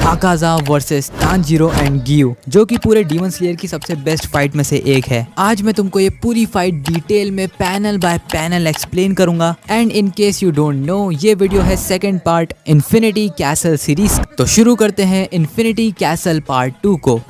Akaza versus Tanjiro and Giyu, जो कि पूरे डीमन स्लेयर की सबसे बेस्ट फाइट में से एक है। आज मैं तुमको ये पूरी फाइट डिटेल में पैनल बाय पैनल एक्सप्लेन करूंगा। And in case you don't know, ये वीडियो है second part infinity castle series. तो शुरू करते हैं इन्फिनिटी कैसल पार्ट 2 को।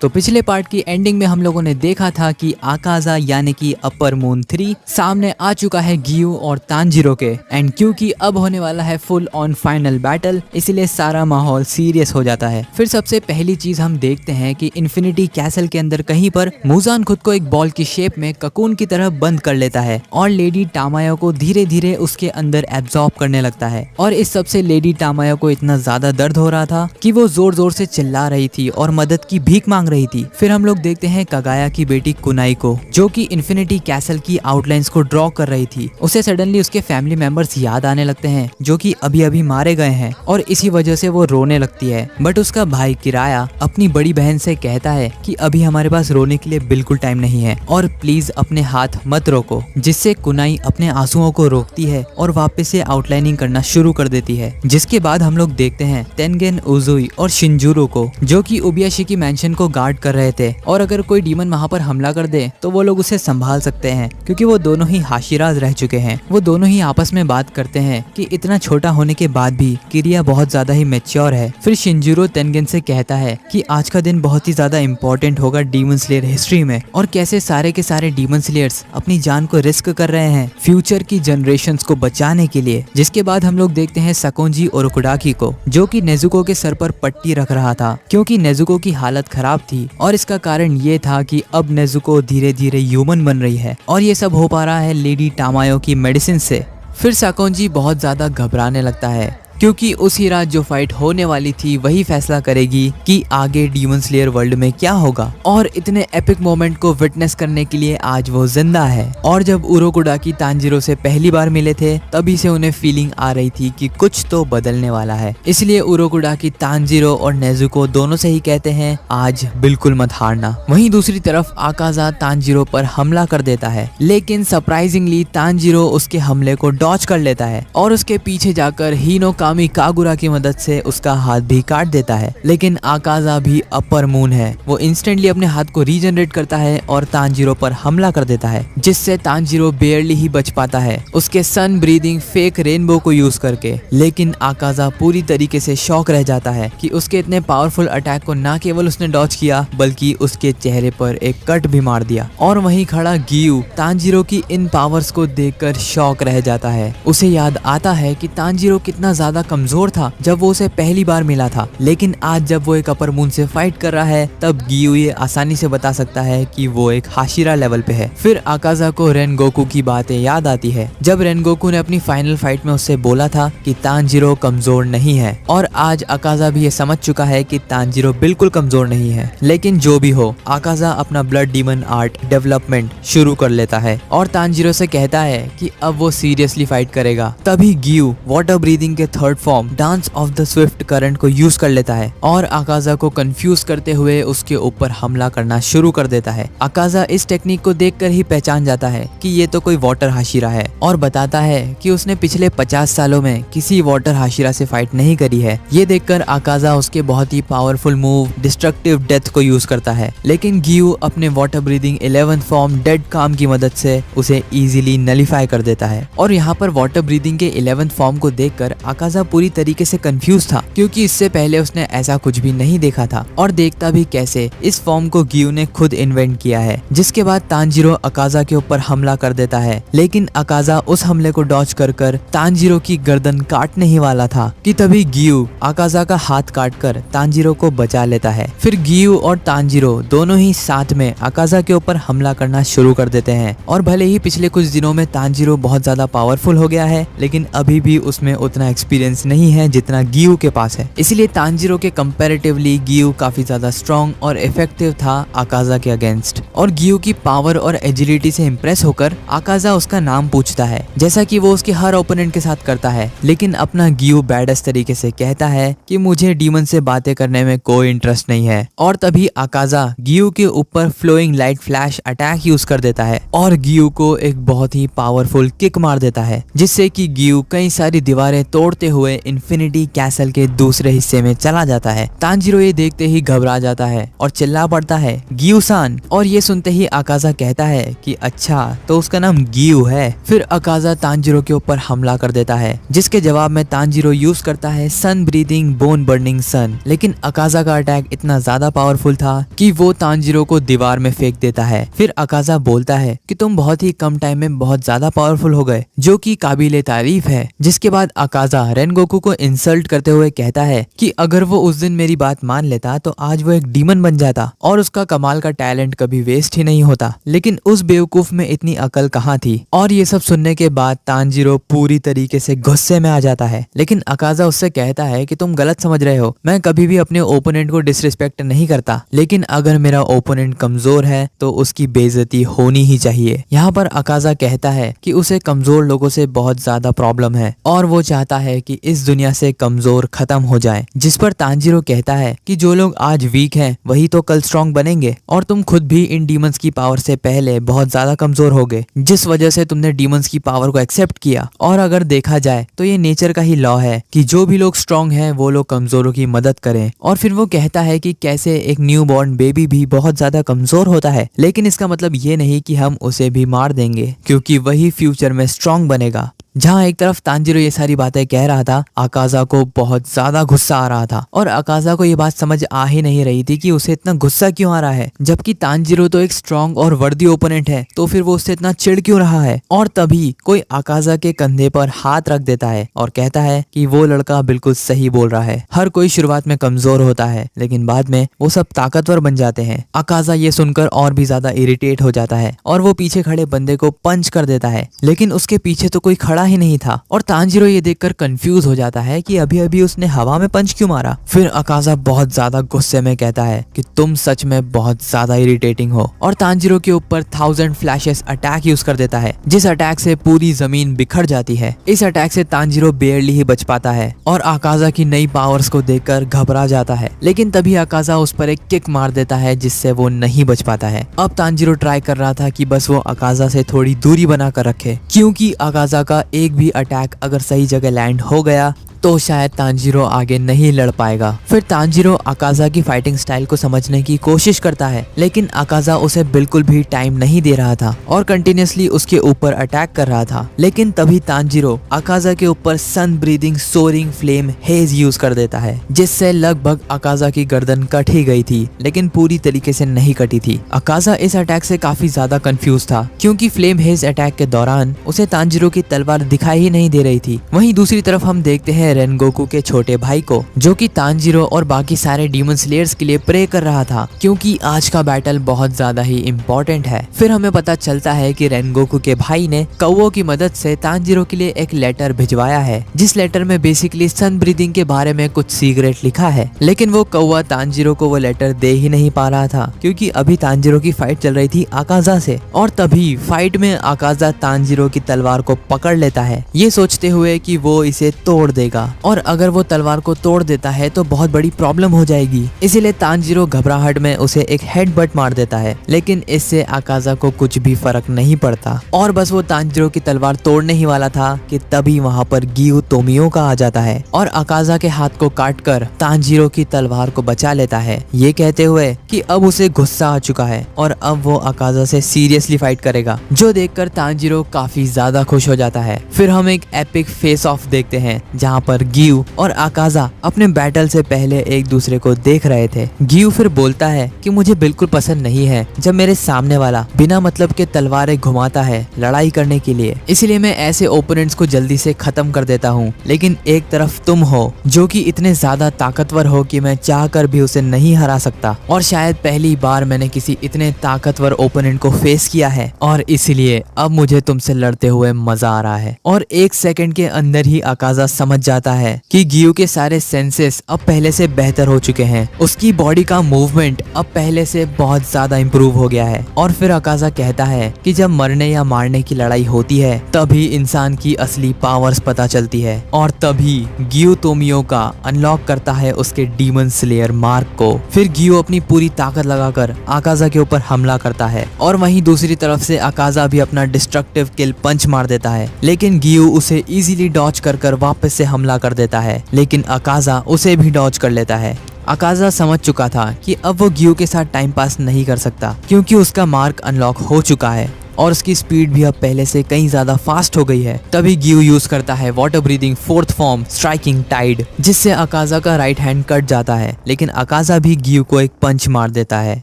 तो पिछले पार्ट की एंडिंग में हम लोगों ने देखा था कि आकाजा यानी कि अपर मून 3 सामने आ चुका है गियू और तानजीरो के। एंड क्योंकि अब होने वाला है फुल ऑन फाइनल बैटल, इसलिए सारा माहौल सीरियस हो जाता है। फिर सबसे पहली चीज हम देखते हैं कि इन्फिनिटी कैसल के अंदर कहीं पर मुजान खुद को एक बॉल की शेप में ककून की तरह बंद कर लेता है और लेडी टामायो को धीरे धीरे उसके अंदर एब्जॉर्ब करने लगता है। और इस सबसे लेडी टामायो को इतना ज्यादा दर्द हो रहा था कि वो जोर जोर से चिल्ला रही थी और मदद की भीख मांग रही थी। फिर हम लोग देखते हैं कगाया की बेटी कुनाई को, जो कि इन्फिनिटी कैसल की आउटलाइंस को ड्रॉ कर रही थी। उसे सडनली उसके फैमिली मेंबर्स याद आने लगते हैं जो कि अभी अभी मारे गए हैं और इसी वजह से वो रोने लगती है। बट उसका भाई किराया अपनी बड़ी बहन से कहता है कि अभी हमारे पास रोने के लिए बिल्कुल टाइम नहीं है और प्लीज अपने हाथ मत रोको, जिससे कुनाई अपने आंसुओं को रोकती है और वापस से आउटलाइनिंग करना शुरू कर देती है। जिसके बाद हम लोग देखते हैं तेनगेन, उजुई और शिंजूरो को, जो कि ओबियाशी की मैंशन को गार्ड कर रहे थे। और अगर कोई डीमन वहां पर हमला कर दे तो वो लोग उसे संभाल सकते हैं, क्योंकि वो दोनों ही हाशिराज रह चुके हैं। वो दोनों ही आपस में बात करते हैं कि इतना छोटा होने के बाद भी किरिया बहुत ज्यादा ही मैच्योर है। फिर शिंजूरो तेनगेन से कहता है कि आज का दिन बहुत ही ज्यादा इंपॉर्टेंट होगा डीमन स्लेयर हिस्ट्री में, और कैसे सारे के सारे डीमन स्लेयर्स अपनी जान को रिस्क कर रहे हैं फ्यूचर की जनरेशंस को बचाने के लिए। जिसके बाद हम लोग देखते हैं सकोंजी और ओकुडाकी को, जो कि नेजुको के सर पर पट्टी रख रहा था, क्योंकि नेजुको की हालत खराब थी। और इसका कारण ये था कि अब नेजुको धीरे धीरे ह्यूमन बन रही है और ये सब हो पा रहा है लेडी टामायो की मेडिसिन से। फिर साकोंजी बहुत ज्यादा घबराने लगता है, क्योंकि उसी रात जो फाइट होने वाली थी वही फैसला करेगी कि आगे डीमन स्लेयर वर्ल्ड में क्या होगा। और इतने एपिक मोमेंट को विटनेस करने के लिए आज वो जिंदा है। और जब उरोकुडाकी तानजीरो से पहली बार मिले थे तभी से उन्हें फीलिंग आ रही थी कि कुछ तो बदलने वाला है। इसलिए उरोकुडाकी तानजीरो और नेजुको दोनों से ही कहते हैं आज बिल्कुल मत हारना। वहीं दूसरी तरफ आकाजा तानजीरो पर हमला कर देता है, लेकिन सरप्राइजिंगली तानजीरो उसके हमले को डॉच कर लेता है और उसके पीछे जाकर हीनो कागुरा की मदद से उसका हाथ भी काट देता है। लेकिन आकाजा भी अपर मून है, वो इंस्टेंटली अपने हाथ को रीजनरेट करता है और तानजीरो पर हमला कर देता है, जिससे तानजीरो बेयरली ही बच पाता है उसके सन ब्रीदिंग फेक रेनबो को यूज करके। लेकिन आकाजा पूरी तरीके से शॉक रह जाता है कि उसके इतने पावरफुल अटैक को ना केवल उसने डॉच किया बल्कि उसके चेहरे पर एक कट भी मार दिया। और वहीं खड़ा गियू तानजीरो की इन पावर्स को देखकर शॉक रह जाता है। उसे याद आता है कि तानजीरो कितना ज्यादा कमजोर था जब वो उसे पहली बार मिला था, लेकिन आज जब वो एक अपर मून से फाइट कर रहा है तब गियू ये आसानी से बता सकता है कि वो एक हाशिरा लेवल पे है। फिर आकाजा को रेनगोकू की बातें याद आती है, जब रेनगोकू ने अपनी फाइनल फाइट में उससे बोला था कि तानजीरो कमजोर नहीं है। और आज आकाजा भी ये समझ चुका है कि तानजीरो बिल्कुल कमजोर नहीं है। लेकिन जो भी हो, आकाजा अपना ब्लड डीमन आर्ट डेवलपमेंट शुरू कर लेता है और तानजीरो से कहता है कि अब वो सीरियसली फाइट करेगा। तभी गियू वाटर ब्रीदिंग के third form dance of the Swift current को यूज कर लेता है और आकाजा को कंफ्यूज करते हुए उसके ऊपर हमला करना शुरू कर देता है। आकाजा इस टेक्निक को देखकर ही पहचान जाता है कि ये तो कोई वाटर हाशिरा है और बताता है कि उसने पिछले 50 सालों में किसी वाटर हाशिरा से फाइट नहीं करी है। ये देखकर आकाजा उसके बहुत ही पावरफुल मूव डिस्ट्रक्टिव डेथ को यूज करता है, लेकिन गियू अपने water breathing 11th form dead काम की मदद से उसे इजीली नलिफाई कर देता है। और यहाँ पर वाटर ब्रीदिंग के 11th फॉर्म को देखकर आकाजा पूरी तरीके से कंफ्यूज था, क्योंकि इससे पहले उसने ऐसा कुछ भी नहीं देखा था और देखता भी कैसे इस फॉर्म को गियू ने खुद इन्वेंट किया है। जिसके बाद तानजीरो आकाजा के ऊपर हमला कर देता है, लेकिन आकाजा उस हमले को डॉच कर तानजीरो की गर्दन काटने ही वाला था कि तभी गियू आकाजा का हाथ काटकर तानजीरो को बचा लेता है। फिर गियू और तानजीरो दोनों ही साथ में आकाजा के ऊपर हमला करना शुरू कर देते हैं। और भले ही पिछले कुछ दिनों में तानजीरो बहुत ज्यादा पावरफुल हो गया है, लेकिन अभी भी उसमें उतना एक्सपीरियंस नहीं है जितना गियू के पास है। इसलिए तानजीरो के कंपैरेटिवली गियू काफी ज्यादा स्ट्रॉन्ग और इफेक्टिव था आकाजा के अगेंस्ट। और गियू की पावर और एजिलिटी से इम्प्रेस होकर आकाजा उसका नाम पूछता है, जैसा कि वो उसके हर ओपोनेंट के साथ करता है। लेकिन अपना गियू बैडस तरीके से कहता है कि मुझे डीमन से बातें करने में कोई इंटरेस्ट नहीं है। और तभी आकाजा गियू के ऊपर flowing light flash attack use कर देता है और गियू को एक बहुत ही पावरफुल किक मार देता है, जिससे कि गियू कई सारी दीवारें तोड़ते हुए इन्फिनिटी कैसल के दूसरे हिस्से में चला जाता है। तांजीरो ये देखते ही घबरा जाता है और चिल्ला पड़ता है, गियू-सान। और ये सुनते ही अकाजा कहता है कि अच्छा तो उसका नाम गियू है। फिर अकाजा तांजीरो के ऊपर हमला कर देता है, जिसके जवाब में तांजीरो यूज करता है सन ब्रीदिंग बोन बर्निंग सन। लेकिन अकाजा का अटैक इतना ज्यादा पावरफुल था कि वो तांजीरो को दीवार में फेंक देता है। फिर अकाजा बोलता है कि तुम बहुत ही कम टाइम में बहुत ज्यादा पावरफुल हो गए, जो कि काबिले तारीफ है। जिसके बाद अकाजा रेनगोकू को इंसल्ट करते हुए कहता है कि अगर वो उस दिन मेरी बात मान लेता तो आज वो एक डीमन बन जाता और उसका कमाल का टैलेंट कभी वेस्ट ही नहीं होता। लेकिन उस बेवकूफ में इतनी अकल कहाँ थी। और ये सब सुनने के बाद तांजीरो पूरी तरीके से गुस्से में आ जाता है। लेकिन अकाजा उससे कहता है कि तुम गलत समझ रहे हो, मैं कभी भी अपने ओपोनेंट को डिसरिस्पेक्ट नहीं करता, लेकिन अगर मेरा ओपोनेंट कमजोर है तो उसकी बेइज्जती होनी ही चाहिए। यहाँ पर अकाजा कहता है कि उसे कमजोर लोगों से बहुत ज्यादा प्रॉब्लम है और वो चाहता है कि इस दुनिया से कमजोर खत्म हो जाए। जिस पर तांजीरो कहता है कि जो लोग आज वीक हैं वही तो कल स्ट्रॉन्ग बनेंगे और तुम खुद भी इन डीमंस की पावर से पहले बहुत ज्यादा कमजोर हो गए, जिस वजह से तुमने डीमंस की पावर को एक्सेप्ट किया। और अगर देखा जाए तो ये नेचर का ही लॉ है कि जो भी लोग स्ट्रॉन्ग हैं वो लोग कमजोरों की मदद करें। और फिर वो कहता है कि कैसे एक न्यू बॉर्न बेबी भी बहुत ज्यादा कमजोर होता है, लेकिन इसका मतलब ये नहीं कि हम उसे भी मार देंगे, क्योंकि वही फ्यूचर में स्ट्रॉन्ग बनेगा। जहाँ एक तरफ तांजीरो ये सारी बातें कह रहा था, अकाजा को बहुत ज्यादा गुस्सा आ रहा था और अकाजा को ये बात समझ आ ही नहीं रही थी कि उसे इतना गुस्सा क्यों आ रहा है, जबकि तांजीरो तो एक स्ट्रॉन्ग और वर्दी ओपोनेंट है, तो फिर वो उससे इतना चिढ़ क्यों रहा है। और तभी कोई अकाजा के कंधे पर हाथ रख देता है और कहता है कि वो लड़का बिल्कुल सही बोल रहा है, हर कोई शुरुआत में कमजोर होता है लेकिन बाद में वो सब ताकतवर बन जाते हैं। अकाजा ये सुनकर और भी ज्यादा इरिटेट हो जाता है और वो पीछे खड़े बंदे को पंच कर देता है, लेकिन उसके पीछे तो कोई खड़ा ही नहीं था। और तांजीरो ये देखकर कंफ्यूज हो जाता है कि अभी अभी उसने हवा में पंच क्यों मारा। फिर अकाजा बहुत ज्यादा गुस्से में कहता है कि तुम सच में बहुत ज्यादा इरिटेटिंग हो, और तांजीरो के ऊपर 1000 फ्लैशेस अटैक यूज कर देता है, जिस अटैक से पूरी जमीन बिखर जाती है। इस अटैक से तांजीरो बेयरली ही बच पाता है और अकाजा की नई पावर्स को देखकर घबरा जाता है। लेकिन तभी अकाजा उस पर एक किक मार देता है जिससे वो नहीं बच पाता है। अब तांजीरो ट्राई कर रहा था कि बस वो अकाजा से थोड़ी दूरी बनाकर रखे, क्योंकि अकाजा का एक भी अटैक अगर सही जगह लैंड हो गया तो शायद तांजीरो आगे नहीं लड़ पाएगा। फिर तांजीरो अकाजा की फाइटिंग स्टाइल को समझने की कोशिश करता है, लेकिन अकाजा उसे बिल्कुल भी टाइम नहीं दे रहा था और कंटिन्यूअसली उसके ऊपर अटैक कर रहा था। लेकिन तभी तांजीरो अकाजा के ऊपर sun breathing soaring flame haze use कर देता है, जिससे लगभग अकाजा की गर्दन कट ही गई थी, लेकिन पूरी तरीके से नहीं कटी थी। अकाजा इस अटैक से काफी ज्यादा कंफ्यूज था, क्योंकि फ्लेम हेज अटैक के दौरान उसे तांजीरो की तलवार दिखाई ही नहीं दे रही थी। वहीं दूसरी तरफ हम देखते हैं रेनगोकू के छोटे भाई को, जो कि तांजीरो और बाकी सारे डीमन स्लेयर्स के लिए प्रे कर रहा था, क्योंकि आज का बैटल बहुत ज्यादा ही इम्पोर्टेंट है। फिर हमें पता चलता है कि रेनगोकू के भाई ने कौओ की मदद से तांजीरो के लिए एक लेटर भिजवाया है, जिस लेटर में बेसिकली सन ब्रीदिंग के बारे में कुछ सीक्रेट लिखा है। लेकिन वो कौआ तांजीरो को वो लेटर दे ही नहीं पा रहा था, क्योंकि अभी तांजीरो की फाइट चल रही थी अकाजा से। और तभी फाइट में अकाजा तांजीरो की तलवार को पकड़ लेता है, ये सोचते हुए कि वो इसे तोड़ देगा, और अगर वो तलवार को तोड़ देता है तो बहुत बड़ी प्रॉब्लम हो जाएगी। इसीलिए तांजीरो घबराहट में उसे एक हेडबट मार देता है, लेकिन इससे अकाजा को कुछ भी फर्क नहीं पड़ता और बस वो तांजीरो की तलवार तोड़ने ही वाला था कि तभी वहाँ पर गियू तोमियो का आ जाता है और अकाजा के हाथ को काटकर तांजीरो की तलवार को बचा लेता है, ये कहते हुए कि अब उसे गुस्सा आ चुका है और अब वो अकाजा से सीरियसली फाइट करेगा, जो देखकर तांजीरो काफी ज्यादा खुश हो जाता है। फिर हम एक एपिक फेस ऑफ देखते हैं, जहाँ पर गियू और अकाजा अपने बैटल से पहले एक दूसरे को देख रहे थे। गियू फिर बोलता है कि मुझे बिल्कुल पसंद नहीं है जब मेरे सामने वाला बिना मतलब के तलवारें घुमाता है लड़ाई करने के लिए, इसलिए मैं ऐसे ओपोनेंट्स को जल्दी से खत्म कर देता हूँ। लेकिन एक तरफ तुम हो जो कि इतने ज्यादा ताकतवर हो कि मैं चाहकर भी उसे नहीं हरा सकता, और शायद पहली बार मैंने किसी इतने ताकतवर ओपोनेंट को फेस किया है और इसलिए अब मुझे तुमसे लड़ते हुए मजा आ रहा है। और एक सेकंड के अंदर ही अकाजा समझ जाता है कि गियू के सारे सेंसेस अब पहले से बेहतर हो चुके हैं, उसकी बॉडी का मूवमेंट अब पहले से बहुत ज्यादा इम्प्रूव हो गया है। और फिर अकाजा कहता है कि जब मरने या मारने की लड़ाई होती है तभी इंसान की असली पावर्स पता चलती है, और तभी गियू तोमियो का अनलॉक करता है उसके डीमन स्लेयर मार्क को। फिर गियू अपनी पूरी ताकत लगाकर अकाजा के ऊपर हमला करता है और वहीं दूसरी तरफ से अकाजा भी अपना डिस्ट्रक्टिव किल पंच मार देता है, लेकिन गियू उसे इजीली डॉच कर वापस से हमला हमला कर देता है, लेकिन अकाजा उसे भी डॉज कर लेता है। अकाजा समझ चुका था कि अब वो गियो के साथ टाइम पास नहीं कर सकता, क्योंकि उसका मार्क अनलॉक हो चुका है और उसकी स्पीड भी अब पहले से कहीं ज्यादा फास्ट हो गई है। तभी गियो यूज करता है water breathing fourth form striking tide, जिससे अकाजा का राइट हैंड कट जाता है, लेकिन अकाजा भी गियो को एक पंच मार देता है।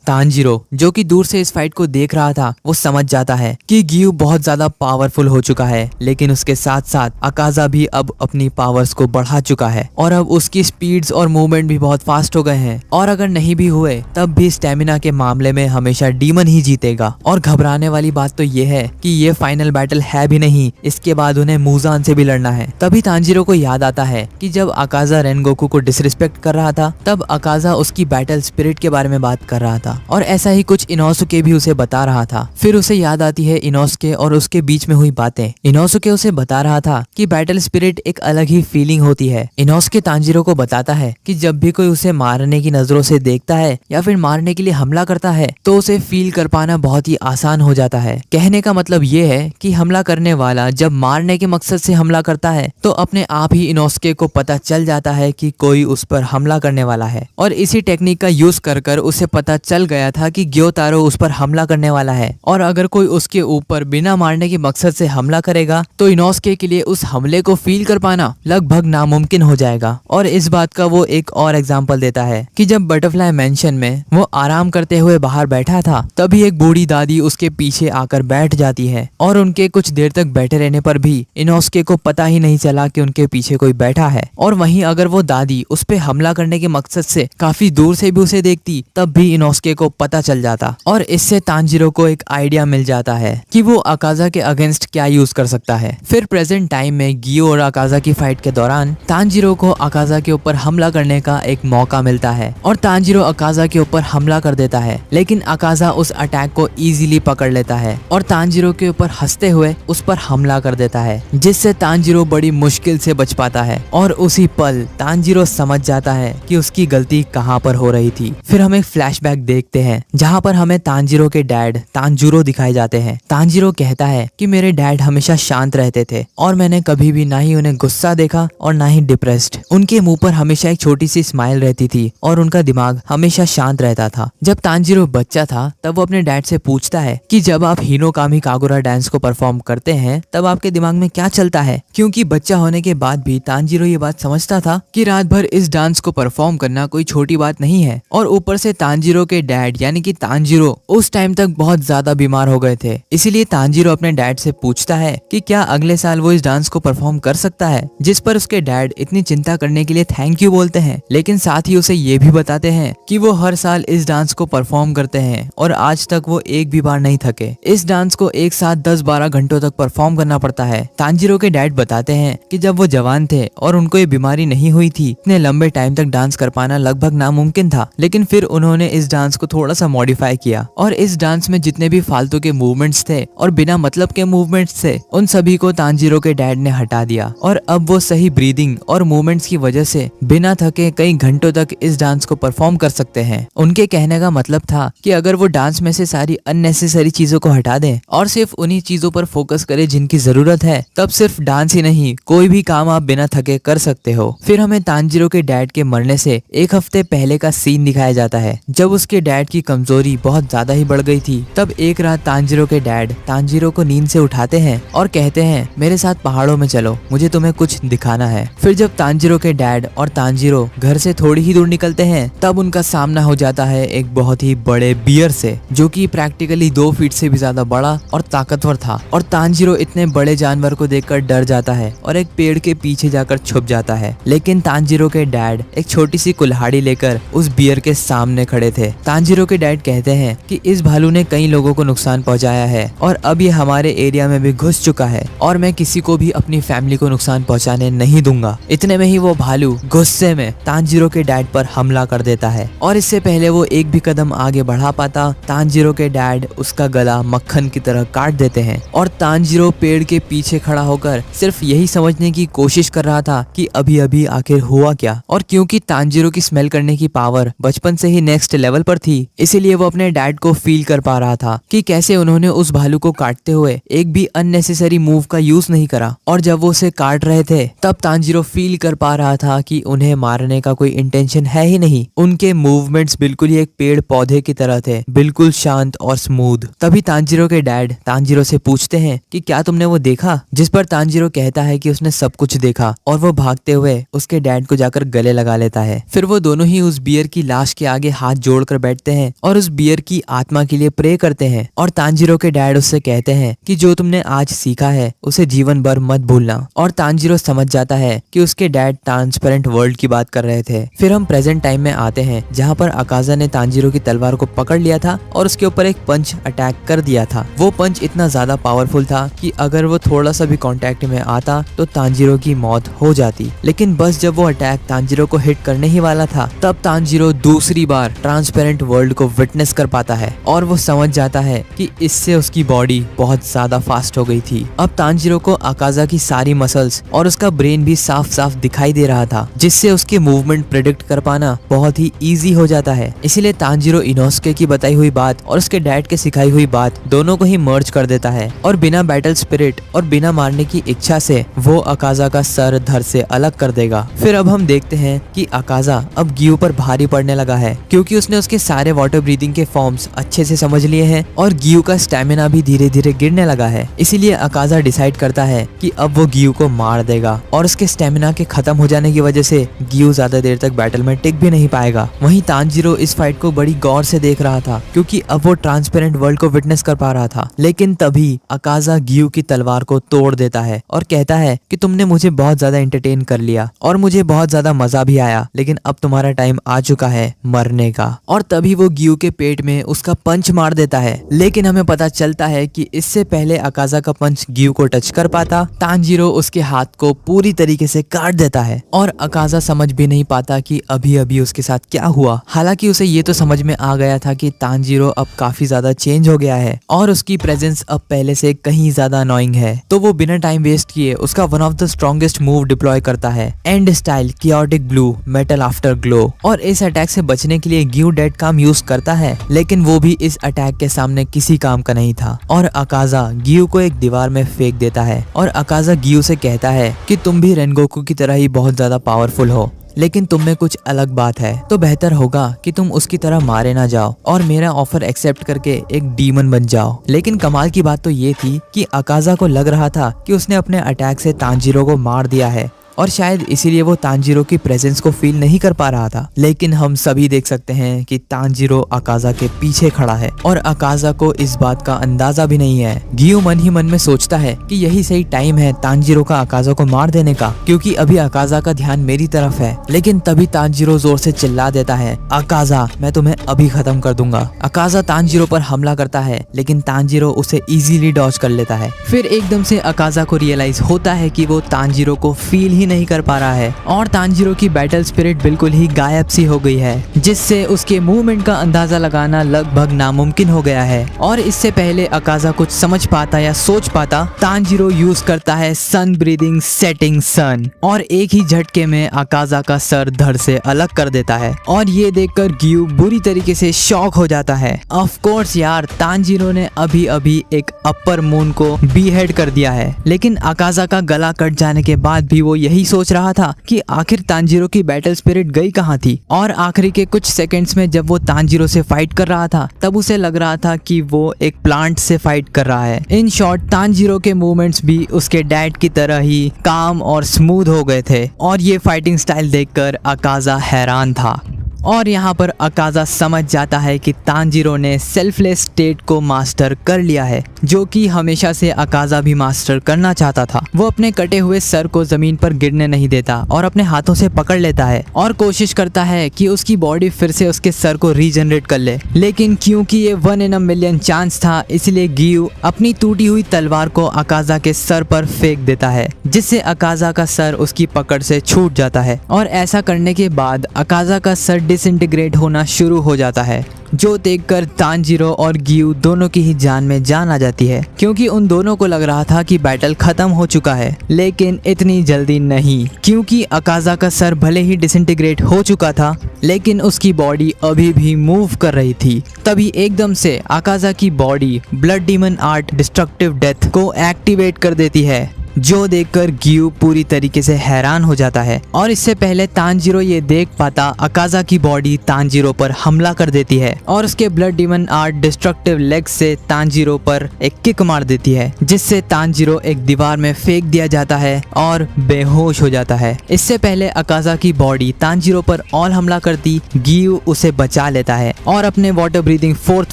तांजीरो, जो कि दूर से इस फाइट को देख रहा था, वो समझ जाता है कि गियो बहुत ज्यादा पावरफुल हो चुका है, लेकिन उसके साथ साथ अकाजा भी अब अपनी पावर्स को बढ़ा चुका है और अब उसकी स्पीड्स और मूवमेंट भी बहुत फास्ट हो गए हैं। और अगर नहीं भी हुए तब भी स्टेमिना के मामले में हमेशा डीमन ही जीतेगा। और घबराने वाली बात तो ये है कि ये फाइनल बैटल है भी नहीं, इसके बाद उन्हें मुजान से भी लड़ना है। तभी तांजीरो को याद आता है कि जब अकाजा रेनगोकू को डिसरिस्पेक्ट कर रहा था, तब अकाजा उसकी बैटल स्पिरिट के बारे में बात कर रहा था और ऐसा ही कुछ इनोसुके भी उसे बता रहा था। फिर उसे याद आती है इनोसुके और उसके बीच में हुई बातें। इनोसुके उसे बता रहा था कि बैटल स्पिरिट एक अलग ही फीलिंग होती है। इनोसुके तांजीरो को बताता है कि जब भी कोई उसे मारने की नजरों से देखता है या फिर मारने के लिए हमला करता है, तो उसे फील कर पाना बहुत ही आसान हो जाता है। कहने का मतलब ये है कि हमला करने वाला जब मारने के मकसद से हमला करता है, तो अपने आप ही इनोसुके को पता चल जाता है कि कोई उस पर हमला करने वाला है। और इसी टेक्निक का यूज कर उसे पता चल गया था कि ग्योतारो उस पर हमला करने वाला है, और अगर कोई उसके ऊपर बिना मारने के मकसद से हमला करेगा तो इनोसुके के लिए उस हमले को फील कर पाना लगभग नामुमकिन हो जाएगा। और इस बात का वो एक और एग्जाम्पल देता है कि जब बटरफ्लाई मेंशन में वो आराम करते हुए बाहर बैठा था, तभी एक बूढ़ी दादी उसके पीछे आकर बैठ जाती है और उनके कुछ देर तक बैठे रहने पर भी इनोसुके को पता ही नहीं चला कि उनके पीछे कोई बैठा है। और वहीं अगर वो दादी उस पे हमला करने के मकसद से काफी दूर से भी उसे देखती, तब भी इनोसुके को पता चल जाता। और इससे तांजीरो को एक आइडिया मिल जाता है कि वो अकाजा के अगेंस्ट क्या यूज कर सकता है। फिर प्रेजेंट टाइम में गियो और अकाजा की फाइट के दौरान तांजीरो को अकाजा के ऊपर हमला करने का एक मौका मिलता है और तांजीरो अकाजा के ऊपर हमला कर देता है, लेकिन अकाजा उस अटैक को इजीली पकड़ लेता है और तांजीरो के ऊपर हंसते हुए उस पर हमला कर देता है, जिससे तांजीरो बड़ी मुश्किल से बच पाता है। और उसी पल तांजीरो समझ जाता है कि उसकी गलती कहाँ पर हो रही थी। फिर हम एक फ्लैशबैक देखते हैं जहाँ पर हमें तांजीरो के डैड तांजीरो दिखाए जाते हैं। तांजीरो कहता है कि मेरे डैड हमेशा शांत रहते थे और मैंने कभी भी ना ही उन्हें गुस्सा देखा और ना ही डिप्रेस्ड। उनके मुंह पर हमेशा एक छोटी सी स्माइल रहती थी और उनका दिमाग हमेशा शांत रहता था। जब तांजीरो बच्चा था तब वो अपने डैड से पूछता है कि जब आप हिनोकामी कागुरा डांस को परफॉर्म करते हैं तब आपके दिमाग में क्या चलता है, क्योंकि बच्चा होने के बाद भी तांजीरो ये बात समझता था कि रात भर इस डांस को परफॉर्म करना कोई छोटी बात नहीं है। और ऊपर से तांजीरो के डैड यानी कि तांजीरो उस टाइम तक बहुत ज्यादा बीमार हो गए थे, इसीलिए तांजीरो अपने डैड से पूछता है कि क्या अगले साल वो इस डांस को परफॉर्म कर सकता है, जिस पर उसके डैड इतनी चिंता करने के लिए थैंक यू बोलते हैं, लेकिन साथ ही उसे ये भी बताते हैं कि वो हर साल इस डांस को परफॉर्म करते हैं और आज तक वो एक भी बार नहीं थके। इस डांस को एक साथ 10-12 घंटों तक परफॉर्म करना पड़ता है। तांजीरो के डैड बताते हैं कि जब वो जवान थे और उनको ये बीमारी नहीं हुई थी, इतने लंबे टाइम तक डांस कर पाना लगभग नामुमकिन था, लेकिन फिर उन्होंने इस डांस को थोड़ा सा मॉडिफाई किया और इस डांस में जितने भी फालतू के मूवमेंट्स थे और बिना मतलब के मूवमेंट्स थे, उन सभी को तांजीरो के डैड ने हटा दिया और अब वो सही ब्रीदिंग और मूवमेंट्स की वजह से बिना थके कई घंटों तक इस डांस को परफॉर्म कर सकते हैं। उनके कहने का मतलब था कि अगर वो डांस में से सारी अननेसेसरी चीजों को हटा दें और सिर्फ उन्हीं चीजों पर फोकस करें जिनकी जरूरत है, तब सिर्फ डांस ही नहीं कोई भी काम आप बिना थके कर सकते हो। फिर हमें तांजीरो के डैड के मरने से एक हफ्ते पहले का सीन दिखाया जाता है, जब उसके डैड की कमजोरी बहुत ज्यादा ही बढ़ गई थी। तब एक रात तांजीरो के डैड तांजीरो को नींद से उठाते हैं और कहते हैं मेरे साथ पहाड़ों में चलो, मुझे तुम्हें कुछ दिखाना है। फिर जब तांजीरो के डैड और तांजीरो घर से थोड़ी ही दूर निकलते हैं, तब उनका सामना हो जाता है एक बहुत ही बड़े बियर से, जो कि प्रैक्टिकली 2 फीट से भी ज्यादा बड़ा और ताकतवर था। और तांजीरो इतने बड़े जानवर को देखकर डर जाता है और एक पेड़ के पीछे जाकर छुप जाता है, लेकिन तांजीरो के डैड एक छोटी सी कुल्हाड़ी लेकर उस बियर के सामने खड़े थे। तांजीरो के डैड कहते हैं कि इस भालू ने कई लोगों को नुकसान पहुंचाया है और अब ये हमारे एरिया में भी घुस चुका है और मैं किसी को भी अपनी फैमिली को नुकसान पहुंचाने नहीं दूंगा। इतने में ही वो भालू गुस्से में तांजीरो के डैड पर हमला कर देता है और इससे पहले वो एक भी कदम आगे बढ़ा पाता, तांजीरो के डैड उसका गला मक्खन की तरह काट देते हैं। और तांजीरो पेड़ के पीछे खड़ा होकर सिर्फ यही समझने की कोशिश कर रहा था कि अभी अभी आखिर हुआ क्या। और क्योंकि तांजीरो की स्मेल करने की पावर बचपन से ही नेक्स्ट लेवल पर थी, इसीलिए वो अपने डैड को फील कर पा रहा था कि कैसे उन्होंने उस भालू को काटते हुए एक भी अननेसेसरी मूव का यूज नहीं करा। और जब वो उसे काट रहे थे तब तांजीरो फील कर पा रहा था कि उन्हें मारने का कोई इंटेंशन है ही नहीं। उनके मूवमेंट्स बिल्कुल ही एक पेड़ पौधे की तरह थे, बिल्कुल शांत और स्मूथ। तभी तांजीरो के डैड तांजीरो से पूछते हैं कि क्या तुमने वो देखा, जिस पर तांजीरो कहता है कि उसने सब कुछ देखा। और वो भागते हुए उसके डैड को जाकर गले लगा लेता है। फिर वो दोनों ही उस बियर की लाश के आगे हाथ जोड़कर बैठते हैं और उस बियर की आत्मा के लिए प्रे करते हैं। और तांजीरो के डैड उससे कहते हैं कि जो तुमने आज सीखा है उसे जीवन भर मत भूलना। और तांजीरो समझ जाता है कि उसके डैड ट्रांसपेरेंट वर्ल्ड की बात कर रहे थे। फिर हम प्रेजेंट टाइम में आते हैं जहाँ पर अकाजा ने तांजीरो की तलवार को पकड़ लिया था और उसके ऊपर एक पंच अटैक कर दिया था। वो पंच इतना ज्यादा पावरफुल था कि अगर वो थोड़ा सा भी कांटेक्ट में आता तो तांजीरो की मौत हो जाती। लेकिन बस जब वो अटैक तांजीरो को हिट करने ही वाला था तब तांजीरो दूसरी बार ट्रांसपेरेंट वर्ल्ड को विटनेस कर पाता है और वो समझ जाता है कि इससे उसकी बॉडी बहुत ज्यादा फास्ट हो गई थी। अब तांजीरो को अकाजा की सारी मसल्स और उसका ब्रेन भी साफ साफ दिखाई दे रहा था, जिससे उसके मूवमेंट प्रेडिक्ट कर पाना बहुत ही इजी हो जाता है। इसीलिए तांजीरो इनोस्के की बताई हुई बात और उसके डैड के सिखाई हुई बात दोनों को ही मर्ज कर देता है और बिना बैटल स्पिरिट और बिना मारने की इच्छा से वो अकाजा का सर धड़ से अलग कर देगा। फिर अब हम देखते हैं कि अकाजा अब गियो पर भारी पड़ने लगा है, क्योंकि उसने उसके सारे वाटर ब्रीदिंग के फॉर्म्स अच्छे से समझ लिए हैं और गियो का स्टेमिना भी धीरे धीरे गिरने लगा है। इसीलिए अकाजा डिसाइड करता है कि अब वो गियो को मार देगा और उसके स्टेमिना के खत्म हो जाने की वजह से गियो ज्यादा देर तक बैटल में टिक भी नहीं पाएगा। वहीं तांजीरो इस फाइट को बड़ी गौर से देख रहा था, क्योंकि अब वो ट्रांसपेरेंट वर्ल्ड को विटनेस कर पा रहा था। लेकिन तभी अकाजा गियो की तलवार को तोड़ देता है और कहता है कि तुमने मुझे बहुत ज्यादा एंटरटेन कर लिया और मुझे बहुत ज्यादा मजा भी आया, लेकिन अब तुम्हारा टाइम आ चुका है मरने का। और तभी वो गियो के पेट में उसका पंच मार देता है। लेकिन हमें पता चलता है कि इससे पहले अकाजा का पंच गियो को टच कर पाता, तांजीरो उसके हाथ को पूरी तरीके से काट देता है और अकाजा समझ भी नहीं पाता कि अभी अभी उसके साथ क्या हुआ। हालांकि उसे ये तो समझ में आ गया था कि तांजीरो अब काफी ज्यादा चेंज हो गया है और उसकी प्रेजेंस अब पहले से कहीं ज्यादा अनोइंग है। तो वो बिना टाइम वेस्ट किए उसका one of the strongest move deploy करता है, and style chaotic blue metal after glow. और इस अटैक से बचने के लिए गियो डेड काम यूज करता है, लेकिन वो भी इस अटैक के सामने किसी काम का नहीं था और अकाजा गियो को एक दीवार में फेंक देता है। और अकाजा गियो से कहता है कि तुम भी रेनगोकू की तरह ही बहुत ज्यादा पावरफुल हो, लेकिन तुम में कुछ अलग बात है, तो बेहतर होगा कि तुम उसकी तरह मारे ना जाओ और मेरा ऑफर एक्सेप्ट करके एक डीमन बन जाओ। लेकिन कमाल की बात तो ये थी कि अकाजा को लग रहा था कि उसने अपने अटैक से तांजीरो को मार दिया है और शायद इसीलिए वो तांजीरो की प्रेजेंस को फील नहीं कर पा रहा था। लेकिन हम सभी देख सकते हैं कि तांजीरो अकाजा के पीछे खड़ा है और अकाजा को इस बात का अंदाजा भी नहीं है। गियो मन ही मन में सोचता है कि यही सही टाइम है तांजीरो का अकाजा को मार देने का, क्योंकि अभी अकाजा का ध्यान मेरी तरफ है। लेकिन तभी तांजीरो जोर से चिल्ला देता है, अकाजा मैं तुम्हें अभी खत्म कर दूंगा। अकाजा तांजीरो पर हमला करता है, लेकिन तांजीरो उसे इजीली डॉज कर लेता है। फिर एकदम से अकाजा को रियलाइज होता है कि वो तांजीरो को फील ही नहीं कर पा रहा है और तांजीरो की बैटल स्पिरिट बिल्कुल ही गायब सी हो गई है, जिससे उसके मूवमेंट का अंदाजा लगाना लगभग नामुमकिन हो गया है। और इससे पहले अकाजा कुछ समझ पाता या सोच पाता, तांजीरो यूज करता है सन ब्रीदिंग सेटिंग सन और एक ही झटके में अकाजा का सर धड़ से अलग कर देता है। और ये देखकर गियो बुरी तरीके से शॉक हो जाता है। ऑफ कोर्स यार, तांजीरो ने अभी अभी एक अपर मून को बीहेड कर दिया है, लेकिन अकाजा का गला कट जाने के बाद भी वो यही सोच रहा था कि आखिर तांजीरो की बैटल स्पिरिट गई कहाँ थी। और आखिरी के कुछ सेकंड्स में जब वो तांजीरो से फाइट कर रहा था तब उसे लग रहा था कि वो एक प्लांट से फाइट कर रहा है। इन शॉर्ट तांजीरो के मूवमेंट्स भी उसके डैड की तरह ही काम और स्मूथ हो गए थे और ये फाइटिंग स्टाइल देखकर अकाजा हैरान था। और यहाँ पर अकाजा समझ जाता है कि तांजीरो ने सेल्फलेस स्टेट को मास्टर कर लिया है, जो कि हमेशा से अकाजा भी मास्टर करना चाहता था। वो अपने कटे हुए सर को जमीन पर गिरने नहीं देता और अपने हाथों से पकड़ लेता है और कोशिश करता है कि उसकी बॉडी फिर से उसके सर को रीजनरेट कर ले। लेकिन क्योंकि ये 1 in a million चांस था, इसलिए गियो अपनी टूटी हुई तलवार को अकाजा के सर पर फेंक देता है, जिससे अकाजा का सर उसकी पकड़ से छूट जाता है। और ऐसा करने के बाद अकाजा का सर डिसइंटीग्रेट होना शुरू हो जाता है, जो देखकर तानजीरो और गियू दोनों की ही जान में जान आ जाती है, क्योंकि उन दोनों को लग रहा था कि बैटल खत्म हो चुका है। लेकिन इतनी जल्दी नहीं, क्योंकि अकाजा का सर भले ही डिसइंटीग्रेट हो चुका था लेकिन उसकी बॉडी अभी भी मूव कर रही थी। तभी एकदम से अकाजा की body blood demon art destructive death को एक्टिवेट कर देती है, जो देखकर गियू पूरी तरीके से हैरान हो जाता है। और इससे पहले तानजीरो ये देख पाता, अकाजा की बॉडी तानजीरो पर हमला कर देती है और उसके blood demon art destructive leg से तानजीरो पर एक किक मार देती है, जिससे तानजीरो एक दीवार में फेंक दिया जाता है और बेहोश हो जाता है। इससे पहले अकाजा की बॉडी तानजीरो पर और हमला करती, गियू उसे बचा लेता है और अपने water breathing fourth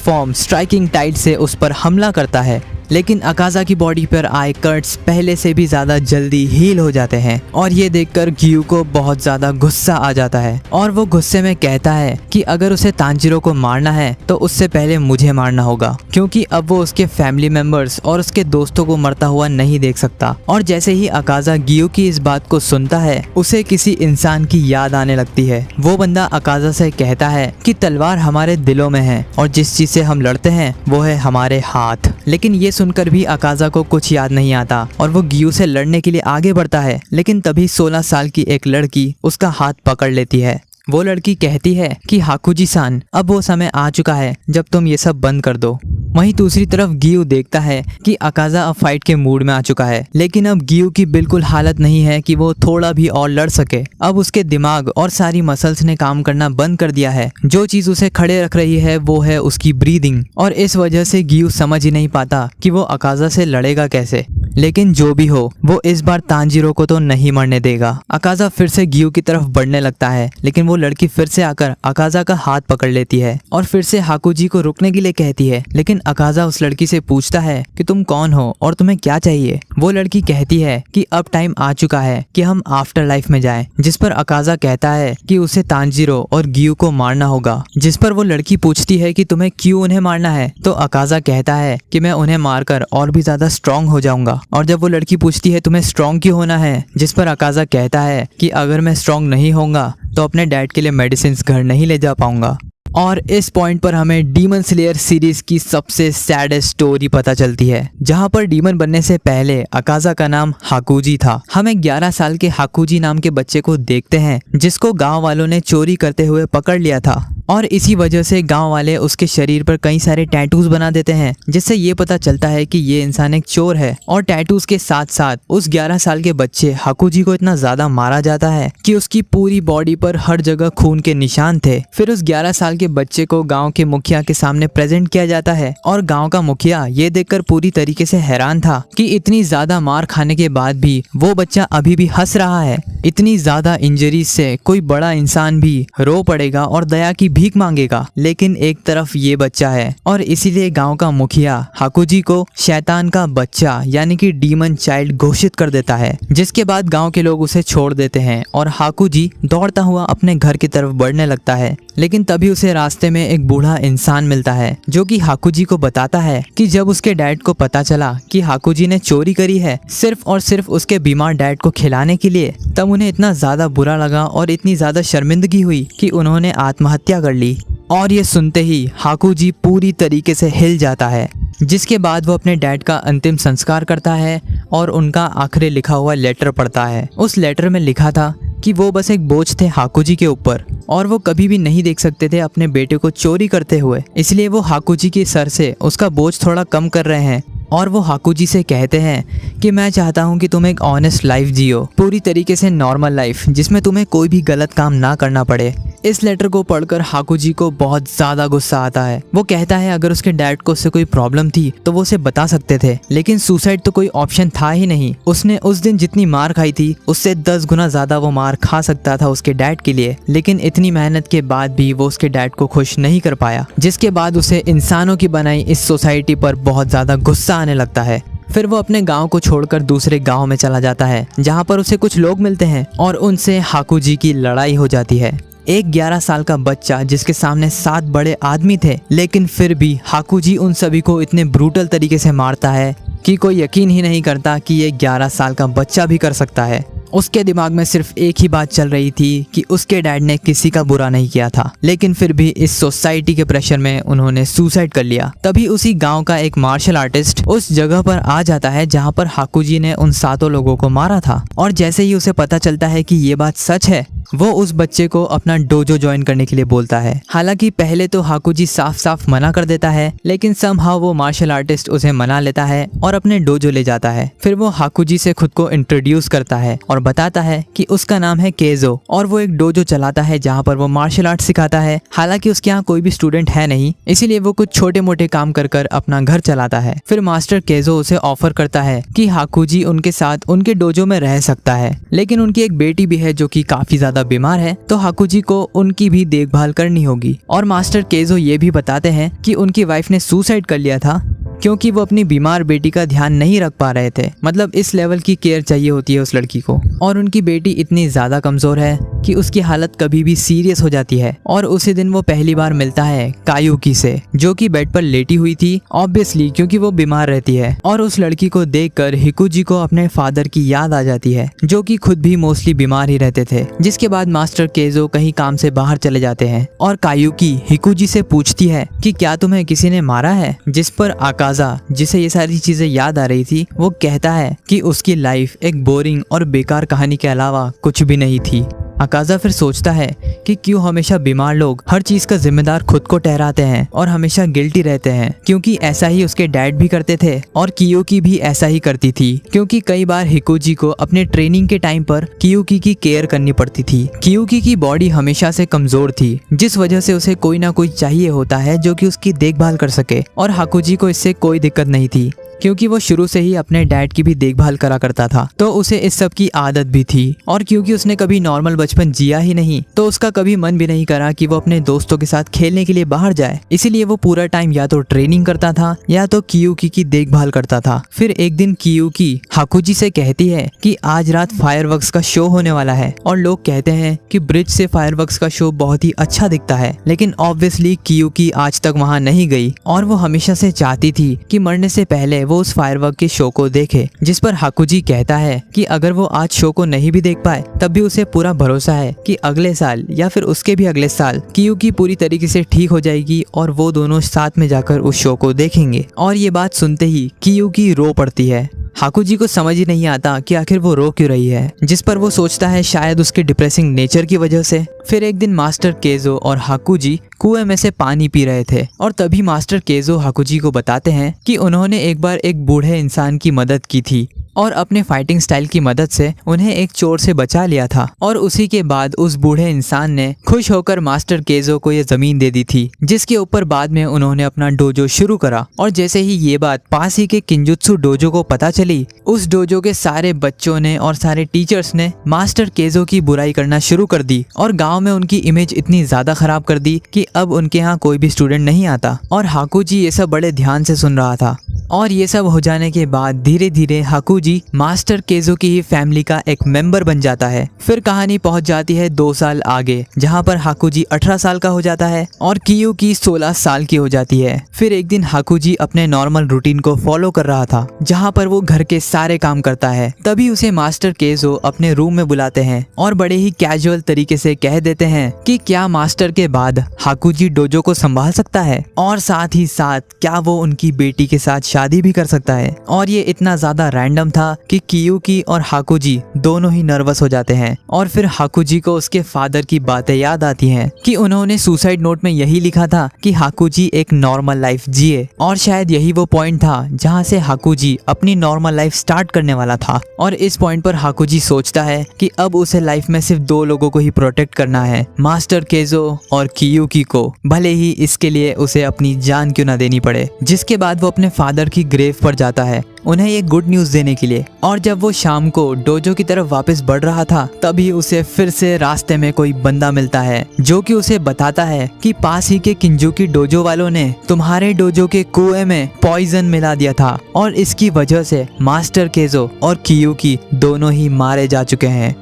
form striking tide से उस पर हमला करता है। लेकिन अकाजा की बॉडी पर आए कट्स पहले से भी ज्यादा जल्दी हील हो जाते हैं और ये देखकर गियू को बहुत ज्यादा गुस्सा आ जाता है और वो गुस्से में कहता है कि अगर उसे तानजीरो को मारना है तो उससे पहले मुझे मारना होगा, क्योंकि अब वो उसके फैमिली मेंबर्स और उसके दोस्तों को मरता हुआ नहीं देख सकता। और जैसे ही अकाजा गियू की इस बात को सुनता है, उसे किसी इंसान की याद आने लगती है। वो बंदा अकाजा से कहता है कि तलवार हमारे दिलों में है और जिस चीज से हम लड़ते हैं वो है हमारे हाथ। लेकिन ये सुनकर भी अकाजा को कुछ याद नहीं आता और वो गियू से लड़ने के लिए आगे बढ़ता है। लेकिन तभी 16 साल की एक लड़की उसका हाथ पकड़ लेती है। वो लड़की कहती है कि हाकुजी सान, अब वो समय आ चुका है जब तुम ये सब बंद कर दो। वहीं दूसरी तरफ गियू देखता है कि अकाजा अब फाइट के मूड में आ चुका है, लेकिन अब गियू की बिल्कुल हालत नहीं है कि वो थोड़ा भी और लड़ सके। अब उसके दिमाग और सारी मसल्स ने काम करना बंद कर दिया है। जो चीज उसे खड़े रख रही है वो है उसकी ब्रीदिंग, और इस वजह से गियू समझ ही नहीं पाता कि वो अकाजा से लड़ेगा कैसे। लेकिन जो भी हो, वो इस बार तानजीरो को तो नहीं मरने देगा। अकाजा फिर से गियू की तरफ बढ़ने लगता है, लेकिन वो लड़की फिर से आकर अकाजा का हाथ पकड़ लेती है और फिर से हाकुजी को रुकने के लिए कहती है। लेकिन अकाजा उस लड़की से पूछता है कि तुम कौन हो और तुम्हें क्या चाहिए। वो लड़की कहती है कि अब टाइम आ चुका है कि हम आफ्टर लाइफ में जाएं, जिस पर अकाजा कहता है कि उसे तानजीरो और गियू को मारना होगा। जिस पर वो लड़की पूछती है कि तुम्हें क्यों उन्हें मारना है, तो अकाजा कहता है कि मैं उन्हें मारकर और भी ज्यादा स्ट्रांग हो जाऊंगा। और जब वो लड़की पूछती है तुम्हें स्ट्रांग क्यों होना है, जिस पर अकाजा कहता है कि अगर मैं स्ट्रांग नहीं होऊंगा तो अपने डैड के लिए मेडिसिन घर नहीं ले जा पाऊंगा। और इस पॉइंट पर हमें डीमन स्लेयर सीरीज की सबसे सैडेस्ट स्टोरी पता चलती है, जहां पर डीमन बनने से पहले अकाजा का नाम हाकुजी था। हम एक 11 साल के हाकुजी नाम के बच्चे को देखते हैं, जिसको गांव वालों ने चोरी करते हुए पकड़ लिया था, और इसी वजह से गांव वाले उसके शरीर पर कई सारे टैटूज बना देते हैं, जिससे ये पता चलता है कि ये इंसान एक चोर है। और टैटूज के साथ साथ उस 11 साल के बच्चे हाकुजी को इतना ज्यादा मारा जाता है कि उसकी पूरी बॉडी पर हर जगह खून के निशान थे। फिर उस 11 साल के बच्चे को गांव के मुखिया के सामने प्रेजेंट किया जाता है, और गांव का मुखिया ये देखकर पूरी तरीके से हैरान था कि इतनी ज्यादा मार खाने के बाद भी वो बच्चा अभी भी हंस रहा है। इतनी ज्यादा इंजरीज से कोई बड़ा इंसान भी रो पड़ेगा और दया की भीख मांगेगा, लेकिन एक तरफ ये बच्चा है, और इसीलिए गांव का मुखिया हाकुजी को शैतान का बच्चा यानी कि डीमन चाइल्ड घोषित कर देता है। जिसके बाद गांव के लोग उसे छोड़ देते हैं और हाकुजी दौड़ता हुआ अपने घर की तरफ बढ़ने लगता है। लेकिन तभी उसे रास्ते में एक बूढ़ा इंसान मिलता है, जो कि हाकुजी को बताता है कि जब उसके डैड को पता चला कि हाकुजी ने चोरी करी है सिर्फ और सिर्फ उसके बीमार डैड को खिलाने के लिए, तब उन्हें इतना ज्यादा बुरा लगा और इतनी ज्यादा शर्मिंदगी हुई कि उन्होंने आत्महत्या कर ली। और ये सुनते ही हाकुजी पूरी तरीके से हिल जाता है, जिसके बाद वो अपने डैड का अंतिम संस्कार करता है और उनका आखिरी लिखा हुआ लेटर पढ़ता है। उस लेटर में लिखा था कि वो बस एक बोझ थे हाकुजी के ऊपर, और वो कभी भी नहीं देख सकते थे अपने बेटे को चोरी करते हुए, इसलिए वो हाकुजी के सर से उसका बोझ थोड़ा कम कर रहे हैं। और वो हाकुजी से कहते हैं कि मैं चाहता हूँ कि तुम एक ऑनेस्ट लाइफ जियो, पूरी तरीके से नॉर्मल लाइफ, जिसमें तुम्हें कोई भी गलत काम ना करना पड़े। इस लेटर को पढ़कर हाकुजी को बहुत ज्यादा गुस्सा आता है। वो कहता है अगर उसके डैड को उससे कोई प्रॉब्लम थी तो वो उसे बता सकते थे, लेकिन सुसाइड तो कोई ऑप्शन था ही नहीं। उसने उस दिन जितनी मार खाई थी उससे 10 गुना ज्यादा वो मार खा सकता था उसके डैड के लिए, लेकिन इतनी मेहनत के बाद भी वो उसके डैड को खुश नहीं कर पाया, जिसके बाद उसे इंसानों की बनाई इस सोसाइटी पर बहुत ज्यादा गुस्सा आने लगता है। फिर वो अपने गांव को छोड़कर दूसरे गांव में चला जाता है, जहां पर उसे कुछ लोग मिलते हैं और उनसे हाकुजी की लड़ाई हो जाती है। एक 11 साल का बच्चा जिसके सामने 7 बड़े आदमी थे, लेकिन फिर भी हाकुजी उन सभी को इतने ब्रूटल तरीके से मारता है कि कोई यकीन ही नहीं करता कि ये 11 साल का बच्चा भी कर सकता है। उसके दिमाग में सिर्फ एक ही बात चल रही थी कि उसके डैड ने किसी का बुरा नहीं किया था, लेकिन फिर भी इस सोसाइटी के प्रेशर में उन्होंने सुसाइड कर लिया। तभी उसी गांव का एक मार्शल आर्टिस्ट उस जगह पर आ जाता है जहां पर हाकुजी ने उन 7 लोगों को मारा था। और जैसे ही उसे पता चलता है कि ये बात सच है, वो उस बच्चे को अपना डोजो ज्वाइन करने के लिए बोलता है। हालांकि पहले तो हाकुजी साफ साफ मना कर देता है, लेकिन समहाउ वो मार्शल आर्टिस्ट उसे मना लेता है और अपने डोजो ले जाता है। फिर वो हाकुजी से खुद को इंट्रोड्यूस करता है और बताता है कि उसका नाम है केजो और वो एक डोजो चलाता है जहाँ पर वो मार्शल आर्ट सिखाता है। हालांकि उसके यहाँ कोई भी स्टूडेंट है नहीं, इसीलिए वो कुछ छोटे मोटे काम कर कर अपना घर चलाता है। फिर मास्टर केजो उसे ऑफर करता है कि हाकुजी उनके साथ उनके डोजो में रह सकता है, लेकिन उनकी एक बेटी भी है जो कि काफी ज्यादा बीमार है, तो हाकुजी को उनकी भी देखभाल करनी होगी। और मास्टर केजो ये भी बताते हैं कि उनकी वाइफ ने सुसाइड कर लिया था क्योंकि वो अपनी बीमार बेटी का ध्यान नहीं रख पा रहे थे। मतलब इस लेवल की केयर चाहिए होती है उस लड़की को। और उनकी बेटी इतनी ज्यादा कमजोर है कि उसकी हालत कभी भी सीरियस हो जाती है। और उसी दिन वो पहली बार मिलता है कायुकी से, जो कि बेड पर लेटी हुई थी, ऑब्वियसली क्योंकि वो बीमार रहती है। और उस लड़की को देखकर हिकुजी को अपने फादर की याद आ जाती है, जो कि खुद भी मोस्टली बीमार ही रहते थे। जिसके बाद मास्टर केजो कहीं काम से बाहर चले जाते हैं और कायुकी हिकुजी से पूछती है कि क्या तुम्हें किसी ने मारा है, जिस पर आकाजा, जिसे ये सारी चीजें याद आ रही थी, वो कहता है कि उसकी लाइफ एक बोरिंग और बेकार कहानी के अलावा कुछ भी नहीं थी। अकाजा फिर सोचता है कि क्यों हमेशा बीमार लोग हर चीज का जिम्मेदार खुद को ठहराते हैं और हमेशा गिल्टी रहते हैं, क्योंकि ऐसा ही उसके डैड भी करते थे और कियोकी भी ऐसा ही करती थी। क्योंकि कई बार हिकुजी को अपने ट्रेनिंग के टाइम पर कियोकी की केयर करनी पड़ती थी। कियोकी की बॉडी हमेशा से कमजोर थी, जिस वजह से उसे कोई ना कोई चाहिए होता है जो कि उसकी देखभाल कर सके। और हाकुजी को इससे कोई दिक्कत नहीं थी, क्योंकि वो शुरू से ही अपने डैड की भी देखभाल करा करता था, तो उसे इस सब की आदत भी थी। और क्योंकि उसने कभी नॉर्मल बचपन जिया ही नहीं, तो उसका कभी मन भी नहीं करा कि वो अपने दोस्तों के साथ खेलने के लिए बाहर जाए। इसीलिए वो पूरा टाइम या तो ट्रेनिंग करता था या तो कियोकी की देखभाल करता था। फिर एक दिन कियोकी हाकुजी से कहती है कि आज रात फायरवर्क्स का शो होने वाला है और लोग कहते हैं कि ब्रिज से फायरवर्क्स का शो बहुत ही अच्छा दिखता है। लेकिन ऑब्वियसली कियोकी आज तक वहाँ नहीं गई और वो हमेशा से चाहती थी कि मरने से पहले वो उस फायरवर्क के शो को देखे। जिस पर हाकुजी कहता है कि अगर वो आज शो को नहीं भी देख पाए, तब भी उसे पूरा भरोसा है कि अगले साल या फिर उसके भी अगले साल कियोकी पूरी तरीके से ठीक हो जाएगी और वो दोनों साथ में जाकर उस शो को देखेंगे। और ये बात सुनते ही कियोकी रो पड़ती है। हाकुजी को समझ ही नहीं आता कि आखिर वो रो क्यों रही है, जिस पर वो सोचता है शायद उसके डिप्रेसिंग नेचर की वजह से। फिर एक दिन मास्टर केजो और हाकुजी कुएं में से पानी पी रहे थे और तभी मास्टर केजो हाकुजी को बताते हैं कि उन्होंने एक बार एक बूढ़े इंसान की मदद की थी और अपने फाइटिंग स्टाइल की मदद से उन्हें एक चोर से बचा लिया था। और उसी के बाद उस बूढ़े इंसान ने खुश होकर मास्टर केजो को ये जमीन दे दी थी, जिसके ऊपर बाद में उन्होंने अपना डोजो शुरू करा। और जैसे ही ये बात पास ही के किंजुत्सु डोजो को पता चली, उस डोजो के सारे बच्चों ने और सारे टीचर्स ने मास्टर केजो की बुराई करना शुरू कर दी और गाँव में उनकी इमेज इतनी ज्यादा खराब कर दी कि अब उनके यहाँ कोई भी स्टूडेंट नहीं आता। और हाकुजी ये सब बड़े ध्यान से सुन रहा था। और ये सब हो जाने के बाद धीरे धीरे हाकुजी मास्टर केजो की ही फैमिली का एक मेंबर बन जाता है। फिर कहानी पहुंच जाती है 2 साल आगे, जहां पर हाकुजी 18 साल का हो जाता है और कियोकी 16 साल की हो जाती है। फिर एक दिन हाकुजी अपने नॉर्मल रूटीन को फॉलो कर रहा था, जहां पर वो घर के सारे काम करता है। तभी उसे मास्टर केजो अपने रूम में बुलाते हैं और बड़े ही कैजुअल तरीके से कह देते हैं कि क्या मास्टर के बाद हाकुजी डोजो को संभाल सकता है और साथ ही साथ क्या वो उनकी बेटी के साथ शादी भी कर सकता है। और ये इतना ज्यादा रैंडम था कि कियोकी और हाकुजी दोनों ही नर्वस हो जाते हैं। और फिर हाकुजी को उसके फादर की बातें याद आती हैं कि उन्होंने सुसाइड नोट में यही लिखा था कि हाकुजी एक नॉर्मल लाइफ जिए, और शायद यही वो पॉइंट था जहां से हाकुजी अपनी नॉर्मल लाइफ स्टार्ट करने वाला था। और इस पॉइंट पर हाकुजी सोचता है कि अब उसे लाइफ में सिर्फ 2 लोगों को ही प्रोटेक्ट करना है, मास्टर केजो और कियोकी को, भले ही इसके लिए उसे अपनी जान क्यों ना देनी पड़े। जिसके बाद वो अपने फादर की ग्रेव पर जाता है उन्हें एक गुड न्यूज देने के लिए। और जब वो शाम को डोजो की तरफ वापस बढ़ रहा था, तभी उसे फिर से रास्ते में कोई बंदा मिलता है जो कि उसे बताता है कि पास ही के किंजुकी डोजो वालों ने तुम्हारे डोजो के कुएं में पॉइजन मिला दिया था और इसकी वजह से मास्टर केजो और कियोकी दोनों ही मारे जा चुके हैं।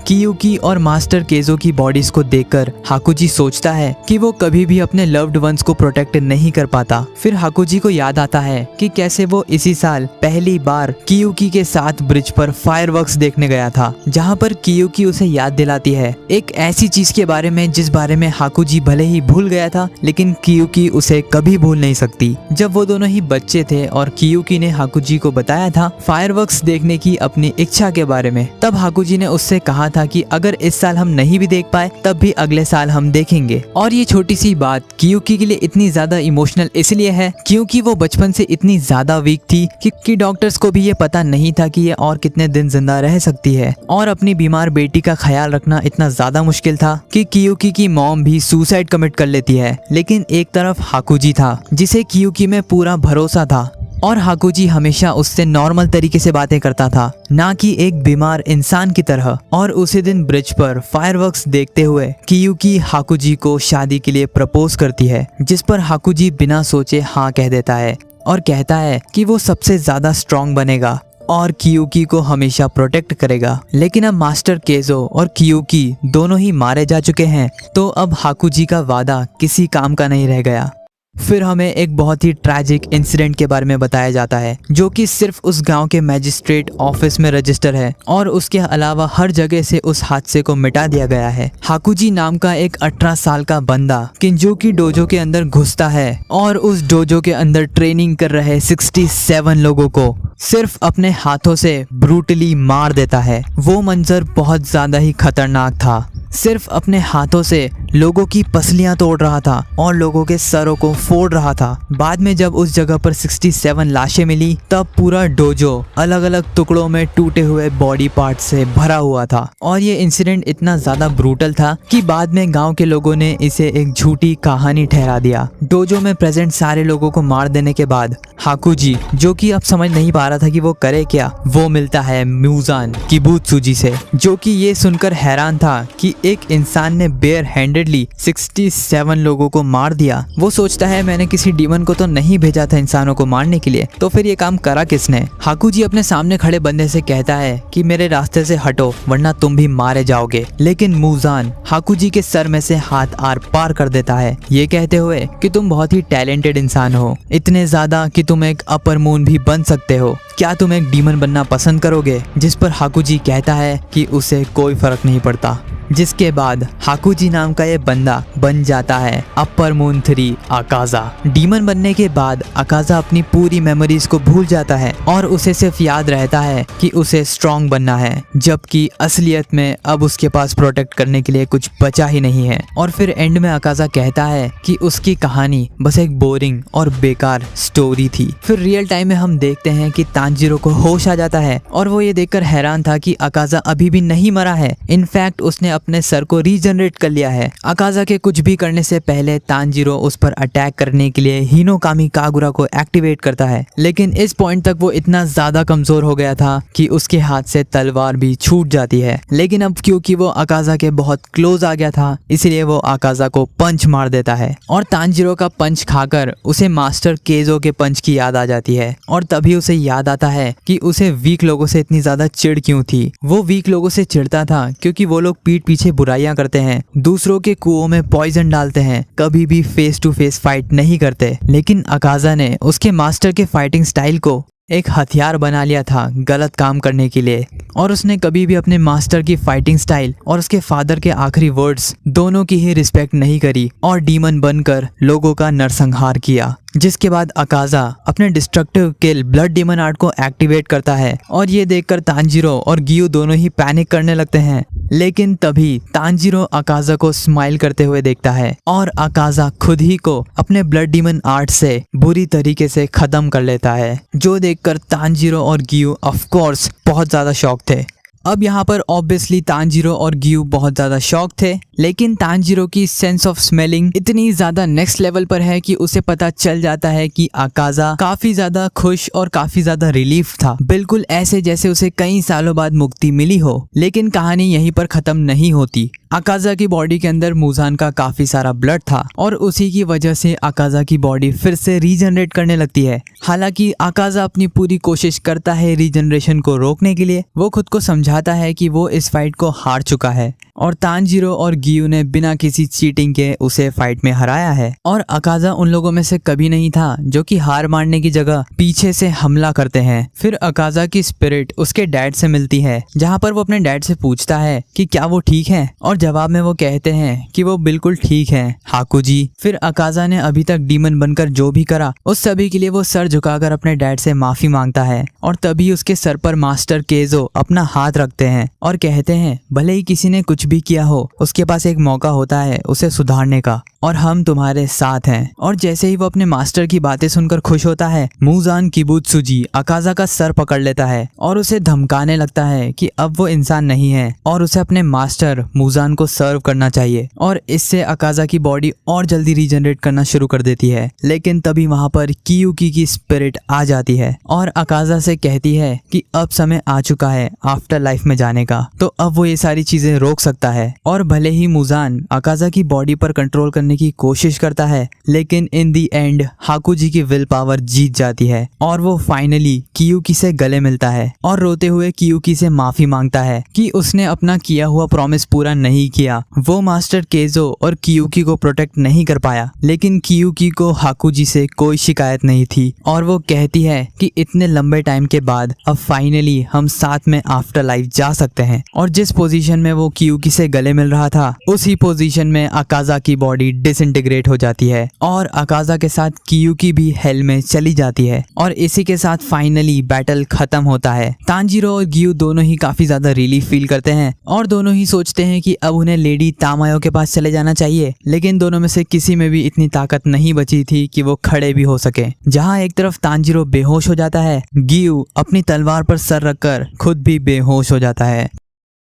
कियुकी और मास्टर केजो की बॉडीज को देखकर हाकुजी सोचता है कि वो कभी भी अपने लव्ड वंस को प्रोटेक्ट नहीं कर पाता। फिर हाकुजी को याद आता है कि कैसे वो इसी साल पहली बार कियुकी के साथ ब्रिज पर फायरवर्क्स देखने गया था, जहाँ पर कियुकी उसे याद दिलाती है एक ऐसी चीज के बारे में जिस बारे में हाकुजी भले ही भूल गया था, लेकिन कियुकी उसे कभी भूल नहीं सकती। जब वो दोनों ही बच्चे थे और कियुकी ने हाकुजी को बताया था फायरवर्क्स देखने की अपनी इच्छा के बारे में, तब हाकुजी ने उससे कहा था कि अगर इस साल हम नहीं भी देख पाए तब भी अगले साल हम देखेंगे। और ये छोटी सी बात कियुकी के लिए इतनी ज्यादा इमोशनल इसलिए है क्योंकि वो बचपन से इतनी ज्यादा वीक थी कि डॉक्टर्स को भी ये पता नहीं था कि ये और कितने दिन जिंदा रह सकती है। और अपनी बीमार बेटी का ख्याल रखना इतना ज्यादा मुश्किल था कि कियुकी की मॉम भी सुसाइड कमिट कर लेती है। लेकिन एक तरफ हाकुजी था जिसे कियुकी में पूरा भरोसा था और हाकुजी हमेशा उससे नॉर्मल तरीके से बातें करता था, ना कि एक बीमार इंसान की तरह। और उसी दिन ब्रिज पर फायरवर्क्स देखते हुए कियुकी हाकुजी को शादी के लिए प्रपोज करती है, जिस पर हाकुजी बिना सोचे हाँ कह देता है और कहता है कि वो सबसे ज्यादा स्ट्रॉन्ग बनेगा और कियुकी को हमेशा प्रोटेक्ट करेगा। लेकिन अब मास्टर केजो और कियुकी दोनों ही मारे जा चुके हैं, तो अब हाकुजी का वादा किसी काम का नहीं रह गया। फिर हमें एक बहुत ही ट्रैजिक इंसिडेंट के बारे में बताया जाता है, जो कि सिर्फ उस गांव के मैजिस्ट्रेट ऑफिस में रजिस्टर है और उसके अलावा हर जगह से उस हादसे को मिटा दिया गया है। हाकुजी नाम का एक 18 साल का बंदा किंजुकी डोजो के अंदर घुसता है और उस डोजो के अंदर ट्रेनिंग कर रहे 67 लोगों को सिर्फ अपने हाथों से ब्रूटली मार देता है। वो मंजर बहुत ज्यादा ही खतरनाक था। सिर्फ अपने हाथों से लोगों की पसलियां तोड़ रहा था और लोगों के सरों को फोड़ रहा था। बाद में जब उस जगह पर 67 लाशें मिली, तब पूरा डोजो अलग अलग टुकड़ों में टूटे हुए बॉडी पार्ट से भरा हुआ था। और ये इंसिडेंट इतना ज्यादा ब्रूटल था कि बाद में गांव के लोगों ने इसे एक झूठी कहानी ठहरा दिया। डोजो में प्रेजेंट सारे लोगों को मार देने के बाद हाकुजी, जो कि अब समझ नहीं पा रहा था कि वो करे क्या, वो मिलता है म्यूजान किबुत्सुजी से, जो कि ये सुनकर हैरान था कि एक इंसान ने बेयर हैंडेडली 67 लोगों को मार दिया। वो सोचता है मैंने किसी डीमन को तो नहीं भेजा था इंसानों को मारने के लिए, तो फिर ये काम करा किसने। हाकुजी अपने सामने खड़े बंदे से कहता है कि मेरे रास्ते से हटो वरना तुम भी मारे जाओगे। लेकिन मूजान हाकुजी के सर में से हाथ आर पार कर देता है, ये कहते हुए कि तुम बहुत ही टैलेंटेड इंसान हो, इतने ज्यादा कि तुम एक अपर मून भी बन सकते हो। क्या तुम एक डीमन बनना पसंद करोगे? जिस पर हाकुजी कहता है कि उसे कोई फर्क नहीं पड़ता। जिसके बाद हाकुजी नाम का ये बंदा बन जाता है अपर मून 3 अकाजा। डीमन बनने के बाद अकाजा अपनी पूरी मेमोरीज को भूल जाता है और उसे सिर्फ याद रहता है कि उसे स्ट्रॉन्ग बनना है, जबकि असलियत में अब उसके पास प्रोटेक्ट करने के लिए कुछ बचा ही नहीं है। और फिर एंड में अकाजा कहता है कि उसकी कहानी बस एक बोरिंग और बेकार स्टोरी थी। फिर रियल टाइम में हम देखते हैं कि तांजीरो को होश आ जाता है और वो ये देखकर हैरान था कि अकाजा अभी भी नहीं मरा है। इनफैक्ट उसने अपने सर को रीजनरेट कर लिया है। अकाजा के कुछ भी करने से पहले तांजीरो उस पर अटैक करने के लिए हिनोकामी कागुरा को एक्टिवेट करता है, लेकिन इस पॉइंट तक वो इतना ज्यादा कमजोर हो गया था कि उसके हाथ से तलवार भी छूट जाती है। लेकिन अब क्योंकि वो अकाजा के बहुत क्लोज आ गया था, इसलिए वो अकाजा को पंच मार देता है और तांजीरो का पंच खाकर उसे मास्टर केजो के पंच की याद आ जाती है। और तभी उसे याद आता है कि उसे वीक लोगों से इतनी ज्यादा चिढ़ क्यों थी। वो वीक लोगों से चिढ़ता था क्योंकि वो लोग पीठ पीछे बुराइयां करते हैं, दूसरों के कुओं में पॉइजन डालते हैं, कभी भी फेस टू फेस फाइट नहीं करते। लेकिन अकाजा ने उसके मास्टर के फाइटिंग स्टाइल को एक हथियार बना लिया था गलत काम करने के लिए, और उसने कभी भी अपने मास्टर की फाइटिंग स्टाइल और उसके फादर के आखिरी वर्ड्स दोनों की ही रिस्पेक्ट नहीं करी और डीमन बनकर लोगों का नरसंहार किया। जिसके बाद अकाजा अपने डिस्ट्रक्टिव किल ब्लड डीमन आर्ट को एक्टिवेट करता है और ये देखकर तांजीरो और गियू दोनों ही पैनिक करने लगते हैं। लेकिन तभी तांजीरो अकाजा को स्माइल करते हुए देखता है और अकाजा खुद ही को अपने ब्लड डीमन आर्ट से बुरी तरीके से खत्म कर लेता है, जो देखकर तांजीरो और गियू ऑफ कोर्स बहुत ज्यादा शॉक थे। अब यहाँ पर ऑब्वियसली तांजीरो और गियू बहुत ज़्यादा शॉक थे, लेकिन तांजीरो की सेंस ऑफ स्मेलिंग इतनी ज्यादा नेक्स्ट लेवल पर है कि उसे पता चल जाता है कि अकाजा काफी ज्यादा खुश और काफी ज्यादा रिलीफ था, बिल्कुल ऐसे जैसे उसे कई सालों बाद मुक्ति मिली हो। लेकिन कहानी यहीं पर खत्म नहीं होती। अकाजा की बॉडी के अंदर मुजान का काफी सारा ब्लड था और उसी की वजह से अकाजा की बॉडी फिर से रीजनरेट करने लगती है। हालांकि अकाजा अपनी पूरी कोशिश करता है रीजनरेशन को रोकने के लिए। वो खुद को समझाता है कि वो इस फाइट को हार चुका है और तांजीरो और गियू ने बिना किसी चीटिंग के उसे फाइट में हराया है। और अकाजा उन लोगों में से कभी नहीं था जो कि हार मारने की जगह पीछे से हमला करते हैं। फिर अकाजा की स्पिरिट उसके डैड से मिलती है, जहाँ पर वो अपने डैड से पूछता है कि क्या वो ठीक है, और जवाब में वो कहते हैं कि वो बिल्कुल ठीक है हाकुजी। फिर अकाजा ने अभी तक डीमन बनकर जो भी करा उस सभी के लिए वो सर झुकाकर अपने डैड से माफी मांगता है, और तभी उसके सर पर मास्टर केजो अपना हाथ रखते हैं और कहते हैं भले ही किसी ने कुछ भी किया हो, उसके पास एक मौका होता है उसे सुधारने का, और हम तुम्हारे साथ हैं। और जैसे ही वो अपने मास्टर की बातें सुनकर खुश होता है, मुजान किबुत्सुजी अकाजा का सर पकड़ लेता है और उसे धमकाने लगता है कि अब वो इंसान नहीं है और उसे अपने मास्टर मुजान को सर्व करना चाहिए, और इससे अकाजा की बॉडी और जल्दी रीजनरेट करना शुरू कर देती है। लेकिन तभी वहां पर कियुकी की स्पिरिट आ जाती है और अकाजा से कहती है कि अब समय आ चुका है आफ्टर लाइफ में जाने का, तो अब वो ये सारी चीजें रोक सकता है। और भले ही मुजान अकाजा की बॉडी पर कंट्रोल करने की कोशिश करता है, लेकिन इन दी एंड हाकुजी की विल पावर जीत जाती है और वो फाइनली कियुकी से गले मिलता है और रोते हुए कियुकी से माफी मांगता है कि उसने अपना किया हुआ प्रॉमिस पूरा नहीं किया। वो मास्टर केजो और कियुकी को प्रोटेक्ट नहीं कर पाया, लेकिन कियुकी को हाकुजी से कोई शिकायत नहीं थी और वो कहती है कि इतने लंबे टाइम के बाद अब फाइनली हम साथ में आफ्टर लाइफ जा सकते हैं। और जिस पोजीशन में वो कियुकी से गले मिल रहा था, उसी पोजीशन में अकाजा की बॉडी डिसइंटीग्रेट हो जाती है और अकाजा के साथ कियुकी भी हेल में चली जाती है, और इसी के साथ फाइनली बैटल खत्म होता है। तांजीरो और गियू दोनों ही काफी ज्यादा रिलीफ फील करते हैं और दोनों ही सोचते हैं कि अब उन्हें लेडी तामायो के पास चले जाना चाहिए, लेकिन दोनों में से किसी में भी इतनी ताकत नहीं बची थी कि वो खड़े भी हो सके। जहाँ एक तरफ तांजीरो बेहोश हो जाता है, गियू अपनी तलवार पर सर रखकर खुद भी बेहोश हो जाता है।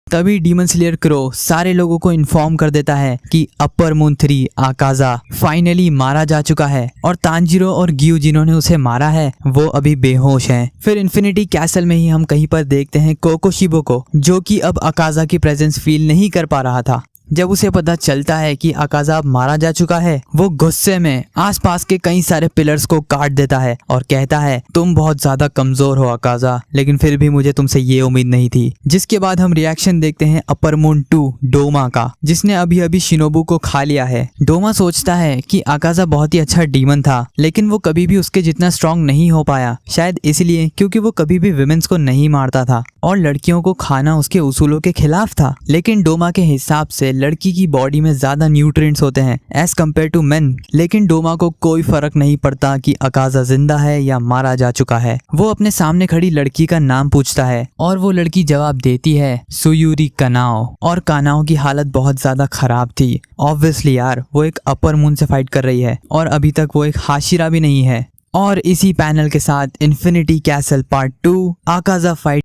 तभी डीमन स्लेयर क्रो सारे लोगों को इन्फॉर्म कर देता है कि अपर मून 3 अकाजा फाइनली मारा जा चुका है और तांजीरो और गियू जिन्होंने उसे मारा है वो अभी बेहोश हैं। फिर इन्फिनिटी कैसल में ही हम कहीं पर देखते हैं कोकोशिबो को, जो कि अब अकाजा की प्रेजेंस फील नहीं कर पा रहा था। जब उसे पता चलता है कि अकाजा मारा जा चुका है, वो गुस्से में आसपास के कई सारे पिलर्स को काट देता है और कहता है तुम बहुत ज्यादा कमजोर हो अकाजा, लेकिन फिर भी मुझे तुमसे ये उम्मीद नहीं थी। जिसके बाद हम रिएक्शन देखते हैं अपर मून 2 डोमा का, जिसने अभी अभी शिनोबू को खा लिया है। डोमा सोचता है कि अकाजा बहुत ही अच्छा डीमन था, लेकिन वो कभी भी उसके जितना स्ट्रांग नहीं हो पाया, शायद इसलिए क्योंकि वो कभी भी विमेंस को नहीं मारता था और लड़कियों को खाना उसके उसूलों के खिलाफ था। लेकिन डोमा के हिसाब से लड़की की बॉडी में ज्यादा न्यूट्रिएंट्स होते हैं एज कम्पेयर टू मेन, लेकिन डोमा को कोई फर्क नहीं पड़ता कि अकाजा जिंदा है या मारा जा चुका है। वो अपने सामने खड़ी लड़की का नाम पूछता है और वो लड़की जवाब देती है सुयूरी कानाओ, और कानाओ की हालत बहुत ज्यादा खराब थी। ऑब्वियसली यार, वो एक अपर मून से फाइट कर रही है और अभी तक वो एक हाशिरा भी नहीं है। और इसी पैनल के साथ इन्फिनिटी कैसल पार्ट 2 अकाजा फाइट